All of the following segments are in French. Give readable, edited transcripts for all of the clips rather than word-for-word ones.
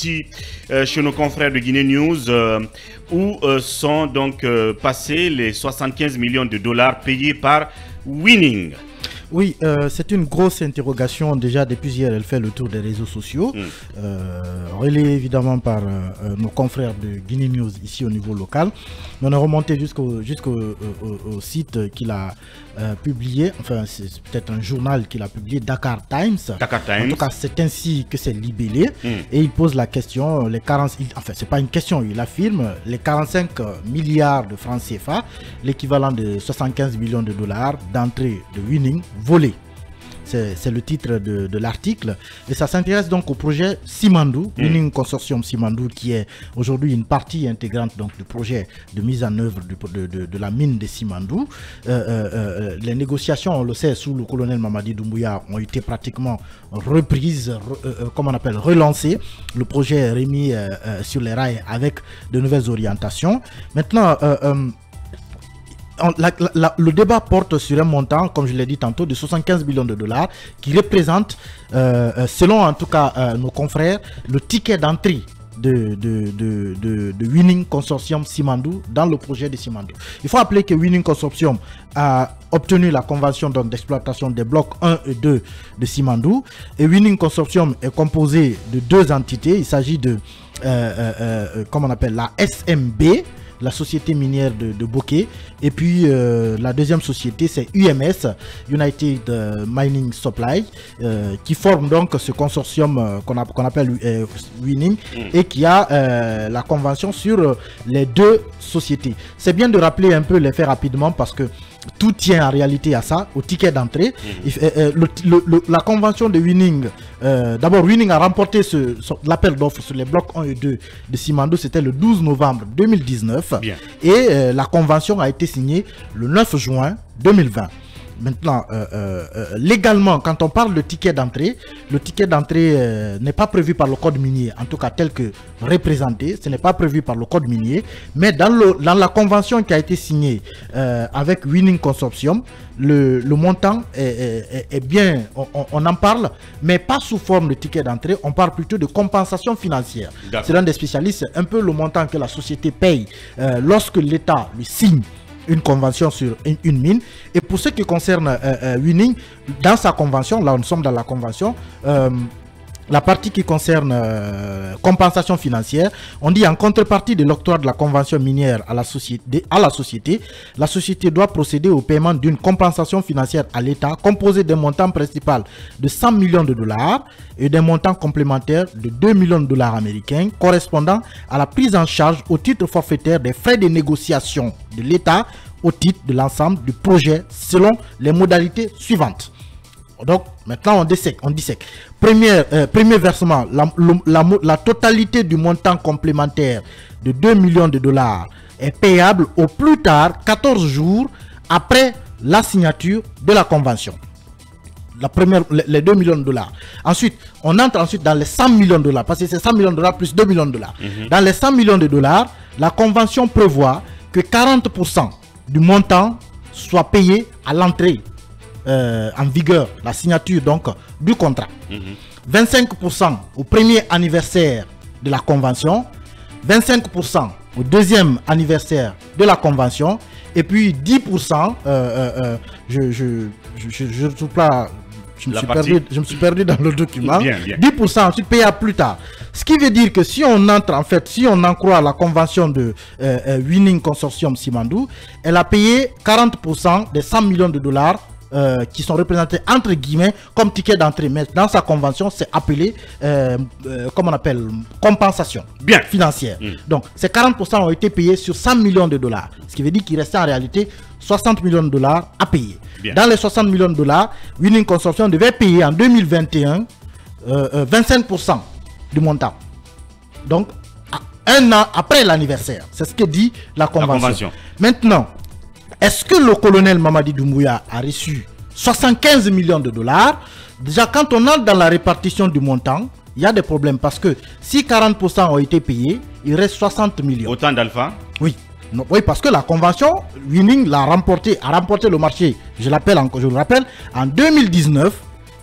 parti chez nos confrères de Guinée News où sont donc passés les 75 millions de dollars payés par Winning. Oui, c'est une grosse interrogation. Déjà, depuis hier, elle fait le tour des réseaux sociaux. Relayée évidemment par nos confrères de Guinée News ici au niveau local. Mais on est remonté jusqu'au site qu'il a publié. Enfin, c'est peut-être un journal qu'il a publié, Dakar Times. Dakar Times. En tout cas, c'est ainsi que c'est libellé. Et il pose la question, enfin, c'est pas une question, il affirme les 45 milliards de francs CFA, l'équivalent de 75 millions de dollars d'entrée de Winning volé. C'est le titre de l'article. Et ça s'intéresse donc au projet Simandou, Winning Consortium Simandou, qui est aujourd'hui une partie intégrante donc, du projet de mise en œuvre de la mine de Simandou. Les négociations, on le sait, sous le colonel Mamadi Doumbouya ont été pratiquement reprises, comme on appelle, relancées. Le projet est remis sur les rails avec de nouvelles orientations. Maintenant, le débat porte sur un montant, comme je l'ai dit tantôt, de 75 millions de dollars qui représente, selon en tout cas nos confrères, le ticket d'entrée de Winning Consortium Simandou dans le projet de Simandou. Il faut rappeler que Winning Consortium a obtenu la convention d'exploitation des blocs 1 et 2 de Simandou. Et Winning Consortium est composé de deux entités. Il s'agit de, comment on appelle, la SMB, la société minière de Bokeh, et puis la deuxième société c'est UMS, United Mining Supply, qui forme donc ce consortium qu'on appelle Winning et qui a la convention sur les deux sociétés. C'est bien de rappeler un peu les faits rapidement parce que tout tient en réalité à ça, au ticket d'entrée. La convention de Winning, d'abord Winning a remporté l'appel d'offres sur les blocs 1 et 2 de Simandou, c'était le 12 novembre 2019. Bien. Et la convention a été signée le 9 juin 2020. Maintenant, légalement, quand on parle de ticket d'entrée, le ticket d'entrée n'est pas prévu par le code minier, en tout cas tel que représenté, ce n'est pas prévu par le code minier, mais dans la convention qui a été signée avec Winning Consortium, le montant est bien, on en parle, mais pas sous forme de ticket d'entrée, on parle plutôt de compensation financière. Selon des spécialistes, c'est un peu le montant que la société paye lorsque l'État lui signe une convention sur une mine. Et pour ce qui concerne Winning, dans sa convention, là nous sommes dans la convention, la partie qui concerne compensation financière, on dit en contrepartie de l'octroi de la convention minière à la société doit procéder au paiement d'une compensation financière à l'État composée d'un montant principal de 100 millions de dollars et d'un montant complémentaire de 2 millions de dollars américains correspondant à la prise en charge au titre forfaitaire des frais de négociation de l'État au titre de l'ensemble du projet selon les modalités suivantes. Donc maintenant on dissèque. Premier versement, la totalité du montant complémentaire de 2 millions de dollars est payable au plus tard 14 jours après la signature de la convention. Les 2 millions de dollars. Ensuite, on entre dans les 100 millions de dollars, parce que c'est 100 millions de dollars plus 2 millions de dollars. Dans les 100 millions de dollars, la convention prévoit que 40% du montant soit payé à l'entrée en vigueur, la signature donc du contrat. 25% au premier anniversaire de la convention, 25% au deuxième anniversaire de la convention, et puis 10%, je me suis perdu dans le document. Bien. 10% ensuite payé à plus tard. Ce qui veut dire que si on entre en fait, si on en croit la convention de Winning Consortium Simandou, elle a payé 40% des 100 millions de dollars qui sont représentés entre guillemets comme ticket d'entrée, mais dans sa convention c'est appelé comme on appelle compensation financière. Donc ces 40% ont été payés sur 100 millions de dollars, ce qui veut dire qu'il restait en réalité 60 millions de dollars à payer. Dans les 60 millions de dollars, Winning Consortium devait payer en 2021 25% du montant, donc un an après l'anniversaire. C'est ce que dit la convention. Maintenant, est-ce que le colonel Mamadi Doumbouya a reçu 75 millions de dollars? Déjà, quand on entre dans la répartition du montant, il y a des problèmes parce que si 40% ont été payés, il reste 60 millions. Autant d'Alpha? Oui. Non, oui, parce que la convention, Winning a remporté le marché, je le rappelle, en 2019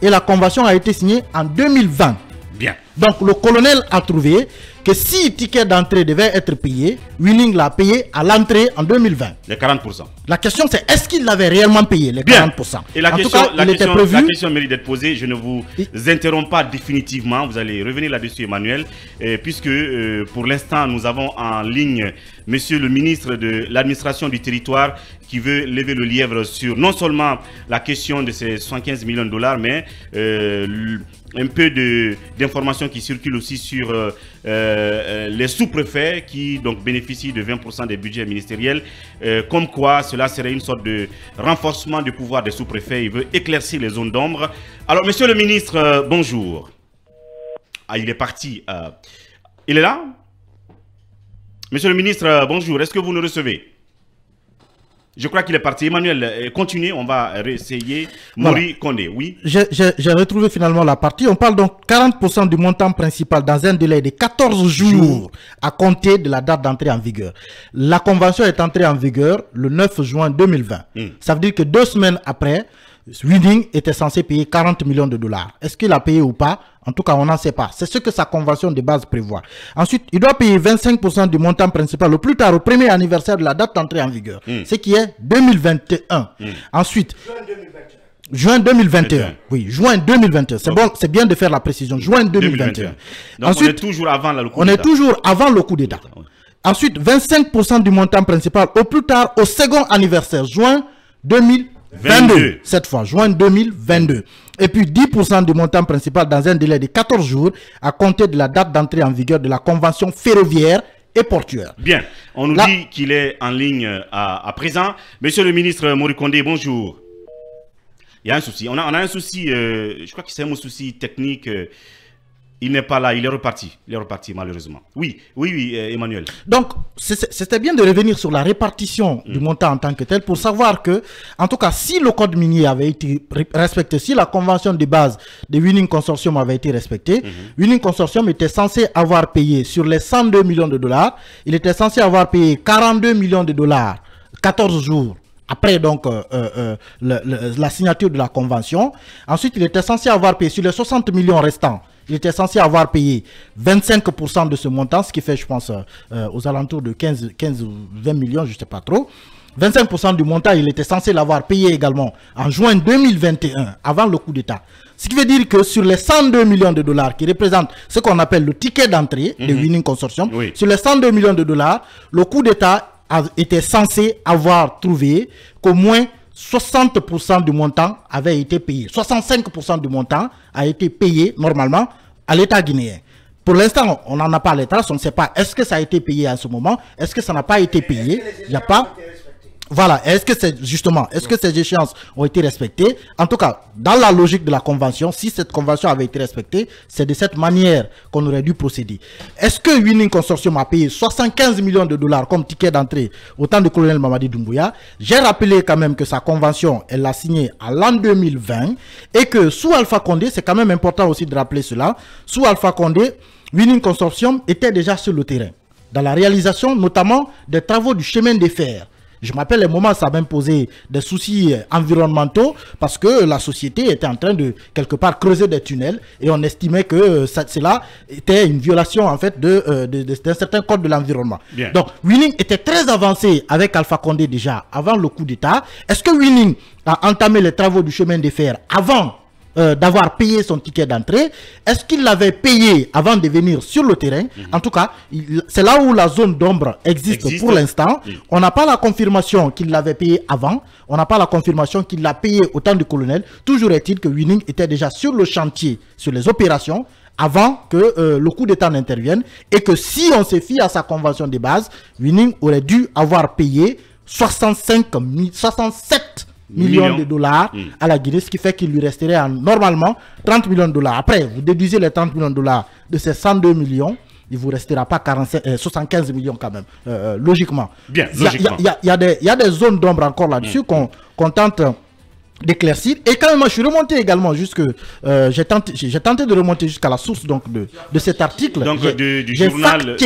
et la convention a été signée en 2020. Bien. Donc le colonel a trouvé que si le ticket d'entrée devait être payé, Winning l'a payé à l'entrée en 2020. Les 40%. La question c'est, est-ce qu'il l'avait réellement payé, les 40%? Et la en question, tout cas, la, il question, était prévu... la question mérite d'être posée. Je ne vous interromps pas définitivement. Vous allez revenir là-dessus, Emmanuel. Puisque pour l'instant, nous avons en ligne Monsieur le ministre de l'administration du territoire qui veut lever le lièvre sur non seulement la question de ces 75 millions de dollars, mais un peu d'informations qui circulent aussi sur les sous-préfets qui donc bénéficient de 20% des budgets ministériels, comme quoi cela serait une sorte de renforcement du pouvoir des sous-préfets. Il veut éclaircir les zones d'ombre. Alors, monsieur le ministre, bonjour. Ah, il est parti. Il est là? Monsieur le ministre, bonjour. Est-ce que vous nous recevez? Je crois qu'il est parti. Emmanuel, continuez, on va essayer. Mori Kondé, oui. J'ai retrouvé finalement la partie. On parle donc 40% du montant principal dans un délai de 14 jours à compter de la date d'entrée en vigueur. La convention est entrée en vigueur le 9 juin 2020. Ça veut dire que 2 semaines après, Winning était censé payer 40 millions de dollars. Est-ce qu'il a payé ou pas? En tout cas, on n'en sait pas. C'est ce que sa convention de base prévoit. Ensuite, il doit payer 25% du montant principal au plus tard au premier anniversaire de la date d'entrée en vigueur. Ce qui est 2021. Ensuite, juin 2021. Oui, juin 2021. C'est bon, c'est bien de faire la précision. Juin 2021. Donc ensuite, on est toujours avant le coup d'État. On est toujours avant le coup d'État. Ensuite, 25% du montant principal au plus tard au second anniversaire, juin 2022. Cette fois, juin 2022. Et puis 10% du montant principal dans un délai de 14 jours à compter de la date d'entrée en vigueur de la convention ferroviaire et portuaire. Bien, on nous dit qu'il est en ligne à présent. Monsieur le ministre Mori Kondé, bonjour. Il y a un souci. On a un souci, je crois que c'est un souci technique. Il n'est pas là, il est reparti. Il est reparti, malheureusement. Oui, Emmanuel. Donc, c'était bien de revenir sur la répartition du montant en tant que tel pour savoir que, en tout cas, si le code minier avait été respecté, si la convention de base de Winning Consortium avait été respectée, Winning Consortium était censé avoir payé sur les 102 millions de dollars, il était censé avoir payé 42 millions de dollars, 14 jours. Après donc la signature de la convention. Ensuite, il était censé avoir payé sur les 60 millions restants. Il était censé avoir payé 25% de ce montant, ce qui fait, je pense, aux alentours de 15 ou 20 millions, je ne sais pas trop. 25% du montant, il était censé l'avoir payé également en juin 2021, avant le coup d'État. Ce qui veut dire que sur les 102 millions de dollars qui représentent ce qu'on appelle le ticket d'entrée de Winning Consortium, sur les 102 millions de dollars, le coup d'État était censé avoir trouvé qu'au moins 60% du montant avait été payé. 65% du montant a été payé normalement à l'État guinéen. Pour l'instant, on n'en a pas les traces, on ne sait pas est-ce que ça a été payé à ce moment, est-ce que ça n'a pas été payé, il n'y a pas... Voilà, est-ce que c'est justement, est-ce que ces échéances ont été respectées? En tout cas, dans la logique de la convention, si cette convention avait été respectée, c'est de cette manière qu'on aurait dû procéder. Est-ce que Winning Consortium a payé 75 millions de dollars comme ticket d'entrée au temps du colonel Mamadi Doumbouya? J'ai rappelé quand même que sa convention, elle l'a signée à l'an 2020 et que sous Alpha Condé, c'est quand même important aussi de rappeler cela, sous Alpha Condé, Winning Consortium était déjà sur le terrain, dans la réalisation notamment des travaux du chemin de fer. Je m'appelle les moments, ça a même posé des soucis environnementaux parce que la société était en train de, quelque part, creuser des tunnels et on estimait que cela était une violation, en fait, d'un certain code de l'environnement. Donc, Winning était très avancé avec Alpha Condé déjà avant le coup d'État. Est-ce que Winning a entamé les travaux du chemin de fer avant d'avoir payé son ticket d'entrée? Est-ce qu'il l'avait payé avant de venir sur le terrain? En tout cas, c'est là où la zone d'ombre existe pour l'instant. On n'a pas la confirmation qu'il l'avait payé avant. On n'a pas la confirmation qu'il l'a payé au temps du colonel. Toujours est-il que Winning était déjà sur le chantier, sur les opérations, avant que le coup d'État n'intervienne. Et que si on se fie à sa convention de base, Winning aurait dû avoir payé 67 millions de dollars à la Guinée, ce qui fait qu'il lui resterait normalement 30 millions de dollars. Après, vous déduisez les 30 millions de dollars de ces 102 millions, il ne vous restera pas 75 millions quand même, logiquement. Bien, logiquement. Il y a des zones d'ombre encore là-dessus qu'on tente d'éclaircir. Et quand même, moi, je suis remonté également jusque... j'ai tenté de remonter jusqu'à la source donc, de cet article. Donc, du journal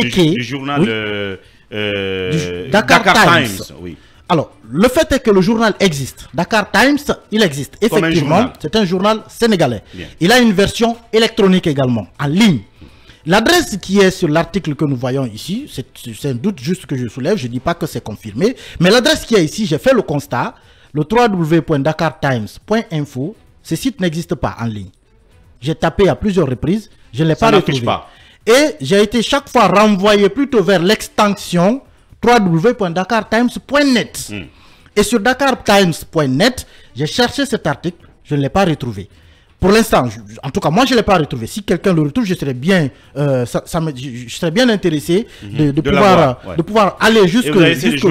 Dakar Times. Oui. Alors, le fait est que le journal existe. Dakar Times, il existe. Effectivement, c'est un journal sénégalais. Il a une version électronique également, en ligne. L'adresse qui est sur l'article que nous voyons ici, c'est un doute juste que je soulève, je ne dis pas que c'est confirmé, mais l'adresse qui est ici, j'ai fait le constat, le www.dakartimes.info, ce site n'existe pas en ligne. J'ai tapé à plusieurs reprises, je ne l'ai pas retrouvé. Et j'ai été chaque fois renvoyé plutôt vers l'extension www.dakartimes.net. Et sur dakartimes.net, j'ai cherché cet article, je ne l'ai pas retrouvé. Pour l'instant, en tout cas, moi, je ne l'ai pas retrouvé. Si quelqu'un le retrouve, je serais bien, je serais bien intéressé de pouvoir aller jusqu'au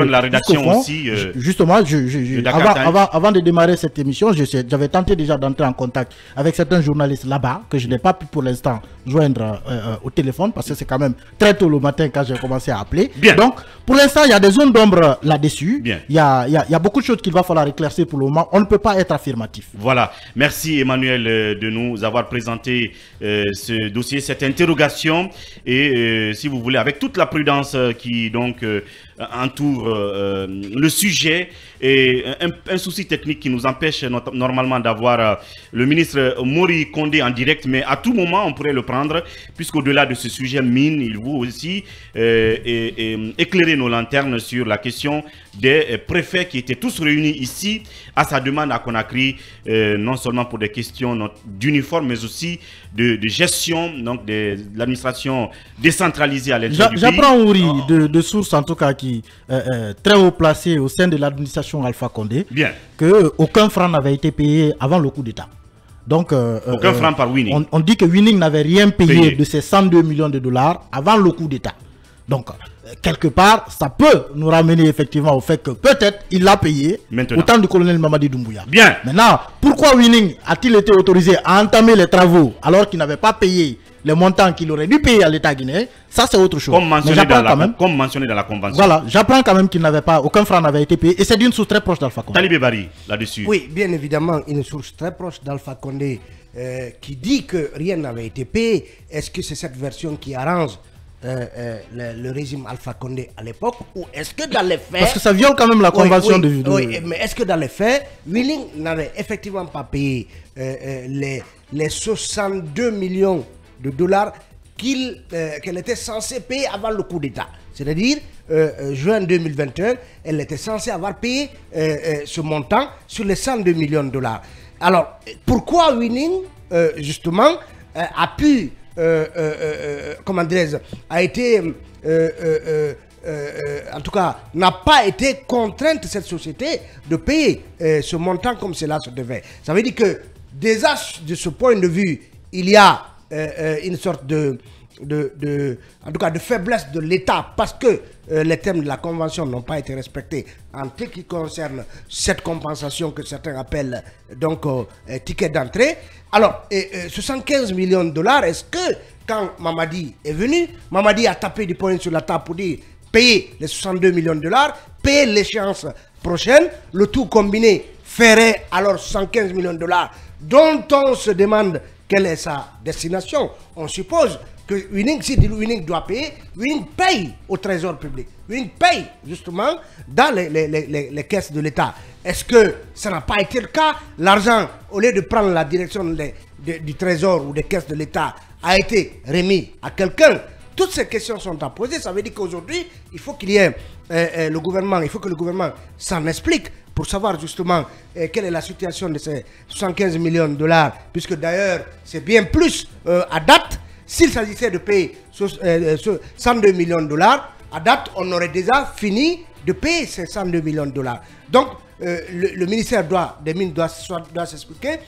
la rédaction fond. Aussi, justement, avant de démarrer cette émission, j'avais tenté déjà d'entrer en contact avec certains journalistes là-bas, que je n'ai pas pu pour l'instant joindre au téléphone, parce que c'est quand même très tôt le matin quand j'ai commencé à appeler. Bien. Donc, pour l'instant, il y a des zones d'ombre là-dessus. Bien. Il y a beaucoup de choses qu'il va falloir éclaircir pour le moment. On ne peut pas être affirmatif. Voilà. Merci Emmanuel de nous avoir présenté ce dossier, cette interrogation, et si vous voulez, avec toute la prudence qui donc entoure le sujet, et un souci technique qui nous empêche normalement d'avoir le ministre Mori Kondé en direct, mais à tout moment on pourrait le prendre, puisqu'au-delà de ce sujet mine, il faut aussi éclairer nos lanternes sur la question des préfets qui étaient tous réunis ici à sa demande à Conakry, non seulement pour des questions d'uniforme, mais aussi de gestion donc de l'administration décentralisée à l'intérieur du pays. J'apprends, Ouri, de sources en tout cas qui très haut placées au sein de l'administration Alpha Condé, que aucun franc n'avait été payé avant le coup d'État. Donc, aucun franc par Winning. On dit que Winning n'avait rien payé de ces 102 millions de dollars avant le coup d'État. Donc, quelque part, ça peut nous ramener effectivement au fait que peut-être il l'a payé au temps du colonel Mamadi Doumbouya. Bien. Maintenant, pourquoi Winning a-t-il été autorisé à entamer les travaux alors qu'il n'avait pas payé les montants qu'il aurait dû payer à l'État guinéen? Ça, c'est autre chose. Comme mentionné dans la convention. Voilà, j'apprends quand même qu'il n'avait pas, aucun franc n'avait été payé. Et c'est d'une source très proche d'Alpha Condé. Talibé Bari, là-dessus. Oui, bien évidemment, une source très proche d'Alpha Condé qui dit que rien n'avait été payé. Est-ce que c'est cette version qui arrange le régime Alpha Condé à l'époque, ou est-ce que dans les faits... Parce que ça viole quand même la convention de... Oui, mais est-ce que dans les faits, Winning n'avait effectivement pas payé les 62 millions de dollars qu'elle était censée payer avant le coup d'État? C'est-à-dire, juin 2021, elle était censée avoir payé ce montant sur les 102 millions de dollars. Alors, pourquoi Winning, justement, a pu... comment dirais-je, a été, en tout cas, n'a pas été contrainte, cette société, de payer ce montant comme cela se devait. Ça veut dire que, déjà, de ce point de vue, il y a une sorte en tout cas, de faiblesse de l'État, parce que les termes de la convention n'ont pas été respectés en ce qui concerne cette compensation que certains appellent donc ticket d'entrée. Alors, 75 millions de dollars, est-ce que quand Mamadi est venu, Mamadi a tapé du poing sur la table pour dire payer les 62 millions de dollars, payer l'échéance prochaine, le tout combiné ferait alors 75 millions de dollars, dont on se demande quelle est sa destination. On suppose que Winning, si Winning doit payer, Winning paye au trésor public. Winning paye justement dans les caisses de l'État. Est-ce que ça n'a pas été le cas? L'argent, au lieu de prendre la direction du trésor ou des caisses de l'État, a été remis à quelqu'un? Toutes ces questions sont à poser. Ça veut dire qu'aujourd'hui, il faut qu'il y ait le gouvernement, il faut que le gouvernement s'en explique pour savoir justement quelle est la situation de ces 75 millions de dollars, puisque d'ailleurs, c'est bien plus à date. S'il s'agissait de payer 102 millions de dollars, à date, on aurait déjà fini de payer ces 102 millions de dollars. Donc, le ministère des Mines doit s'expliquer,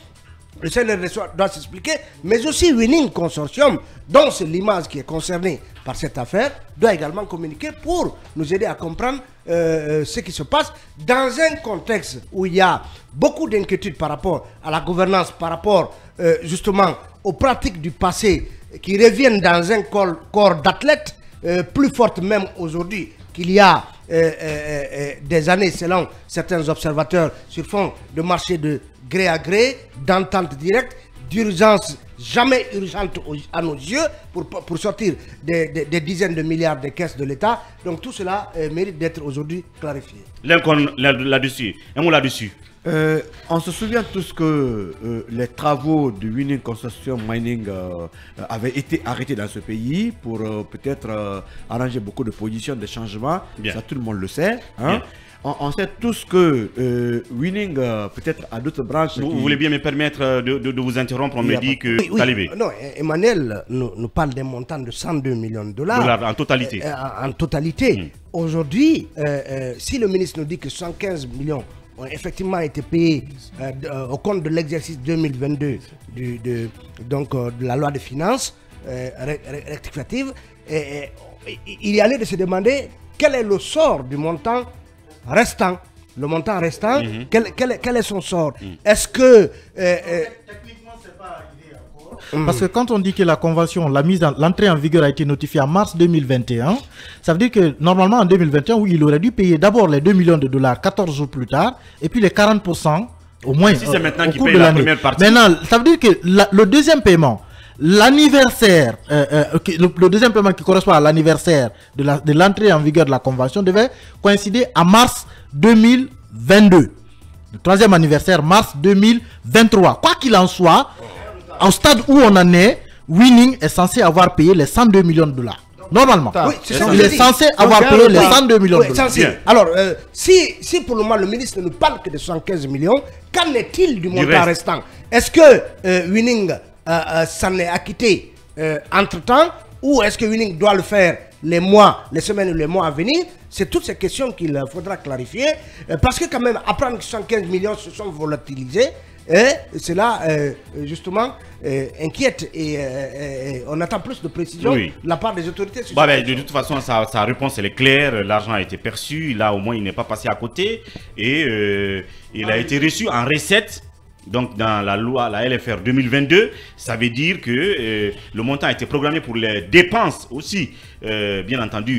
le CNRD doit s'expliquer, mais aussi Winning Consortium, dont c'est l'image qui est concernée par cette affaire, doit également communiquer pour nous aider à comprendre ce qui se passe dans un contexte où il y a beaucoup d'inquiétudes par rapport à la gouvernance, par rapport justement aux pratiques du passé qui reviennent dans un corps d'athlètes plus fortes même aujourd'hui qu'il y a des années, selon certains observateurs, sur fond de marché de gré à gré, d'entente directe, d'urgence jamais urgente à nos yeux pour sortir des dizaines de milliards de caisses de l'État. Donc tout cela mérite d'être aujourd'hui clarifié. Là-dessus, un mot là-dessus. On se souvient tous que les travaux du Winning Consortium Mining avaient été arrêtés dans ce pays pour peut-être arranger beaucoup de positions, de changements. Bien. Ça, tout le monde le sait. Hein. On sait tous que Winning, peut-être à d'autres branches... Vous voulez bien me permettre de vous interrompre, on me dit que... Oui. Non, Emmanuel nous parle d'un montant de 102 millions de dollars. En totalité. En totalité. Aujourd'hui, si le ministre nous dit que 115 millions ont effectivement été payés au compte de l'exercice 2022 de la loi de finances rectificative, il y a lieu de se demander quel est le sort du montant restant. Le montant restant, quel est son sort? Est-ce que... Techniquement, c'est pas arrivé encore. Parce que quand on dit que la convention, l'entrée en vigueur a été notifiée en mars 2021, ça veut dire que normalement en 2021, oui, il aurait dû payer d'abord les 2 millions de dollars 14 jours plus tard, et puis les 40% au moins si c'est maintenant au qu'il cours paye de la l'année. première partie. Maintenant, ça veut dire que le deuxième paiement, l'anniversaire, le deuxième paiement qui correspond à l'anniversaire de l'entrée en vigueur de la convention devait coïncider à mars 2022. Le troisième anniversaire, mars 2023. Quoi qu'il en soit, au stade où on en est, Winning est censé avoir payé les 102 millions de dollars. Normalement. Oui, il est censé avoir payé les 102 millions de dollars. Alors, si pour le moment le ministre ne parle que de 75 millions, qu'en est-il du montant restant? Est-ce que Winning s'en est acquitté entre-temps, ou est-ce que Winning doit le faire les mois, les semaines ou les mois à venir? C'est toutes ces questions qu'il faudra clarifier, parce que quand même, apprendre que 75 millions se sont volatilisés, cela justement inquiète, et on attend plus de précision de la part des autorités. De toute façon, sa réponse elle est claire, l'argent a été perçu, là au moins il n'est pas passé à côté, et il a été reçu en recette. Donc dans la loi, la LFR 2022, ça veut dire que le montant a été programmé pour les dépenses aussi, bien entendu,